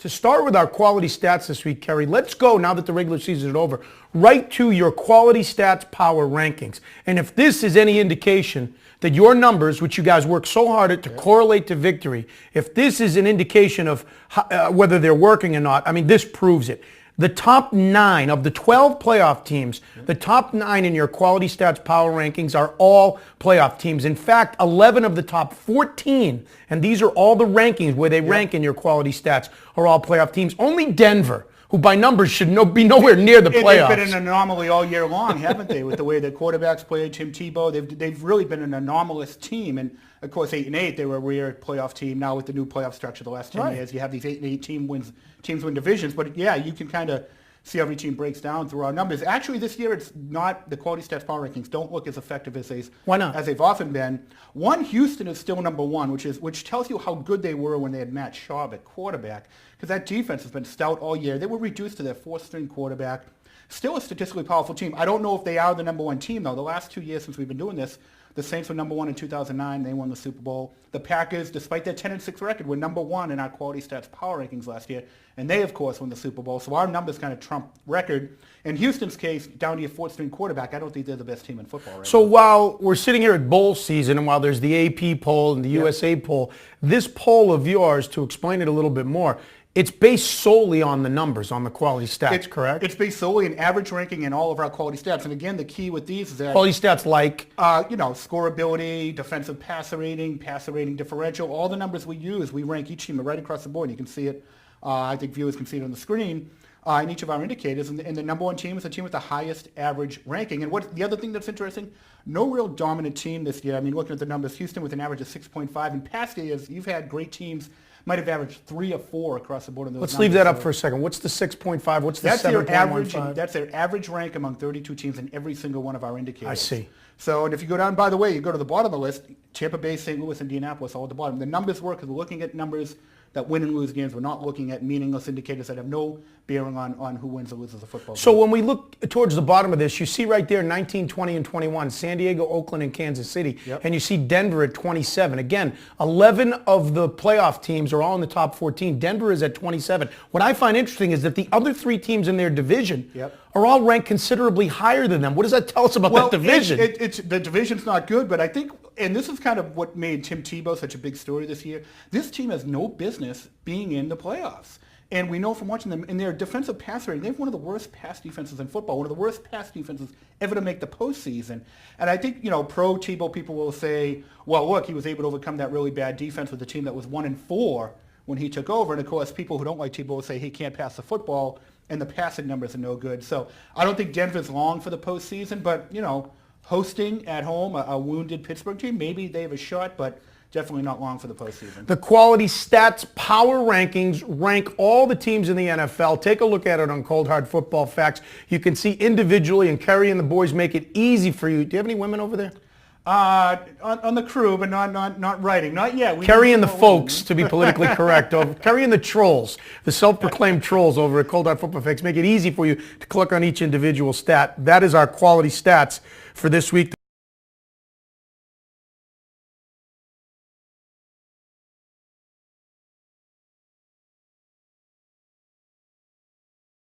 To start with our quality stats this week, Kerry, let's go, now that the regular season is over, right to your quality stats power rankings. And if this is any indication that your numbers, which you guys work so hard at to correlate to victory, if this is an indication of whether they're working or not, I mean, this proves it. The top 9 of the 12 playoff teams, the top 9 in your quality stats power rankings are all playoff teams. In fact, 11 of the top 14, and these are all the rankings where they rank in your quality stats, are all playoff teams. Only Denver, who by numbers should be nowhere near the playoffs. They've been an anomaly all year long, haven't they, with the way the quarterbacks play, Tim Tebow. They've really been an anomalous team. And, of course, 8-8, they were a weird playoff team. Now with the new playoff structure the last 10 years, you have these 8-8 teams win divisions. But, yeah, you can kind of see every team breaks down through our numbers. Actually, this year, it's not, the quality stats power rankings don't look as effective as they've often been. Houston is still number 1, which tells you how good they were when they had Matt Schaub at quarterback, because that defense has been stout all year. They were reduced to their 4th-string quarterback. Still a statistically powerful team. I don't know if they are the number 1 team, though. The last 2 years since we've been doing this, the Saints were number 1 in 2009. They won the Super Bowl. The Packers, despite their 10-6 record, were number 1 in our quality stats power rankings last year. And they, of course, won the Super Bowl. So our numbers kind of trump record. In Houston's case, down to your 4th-string quarterback, I don't think they're the best team in football right now. While we're sitting here at bowl season, and while there's the AP poll and the USA poll, this poll of yours, to explain it a little bit more, it's based solely on the numbers, on the quality stats, correct? It's based solely on average ranking in all of our quality stats. And again, the key with these is that quality stats like scoreability, defensive passer rating differential, all the numbers we use, we rank each team right across the board. You can see it. I think viewers can see it on the screen in each of our indicators. And the number 1 team is the team with the highest average ranking. And the other thing that's interesting, no real dominant team this year. I mean, looking at the numbers, Houston with an average of 6.5. In past years, you've had great teams might have averaged 3 or 4 across the board in those numbers. Let's leave that up for a second. What's the 6.5? What's the 7.15? That's their average rank among 32 teams in every single one of our indicators. I see. So, and if you go down, by the way, you go to the bottom of the list, Tampa Bay, St. Louis, Indianapolis, all at the bottom. The numbers work because we're looking at numbers that win and lose games. We're not looking at meaningless indicators that have no bearing on who wins or loses a football game. So when we look towards the bottom of this, you see right there 19, 20, and 21, San Diego, Oakland, and Kansas City. And you see Denver at 27. Again, 11 of the playoff teams are all in the top 14. Denver is at 27. What I find interesting is that the other 3 teams in their division are all ranked considerably higher than them. What does that tell us about that division? The division's not good, but I think, and this is kind of what made Tim Tebow such a big story this year, this team has no business being in the playoffs. And we know from watching them, in their defensive pass rating, they have one of the worst pass defenses in football, one of the worst pass defenses ever to make the postseason. And I think, pro Tebow people will say, well, look, he was able to overcome that really bad defense with a team that was 1-4 when he took over. And, of course, people who don't like Tebow will say he can't pass the football, and the passing numbers are no good. So I don't think Denver's long for the postseason, but, hosting at home a wounded Pittsburgh team, maybe they have a shot, but definitely not long for the postseason. The quality stats power rankings rank all the teams in the NFL. Take a look at it on Cold Hard Football Facts. You can see individually, and Kerry and the boys make it easy for you. Do you have any women over there? On the crew, but not writing. Not yet. Kerry and the folks, to be politically correct. Kerry and the trolls, the self-proclaimed trolls over at Cold Hard Football Facts, make it easy for you to click on each individual stat. That is our quality stats for this week.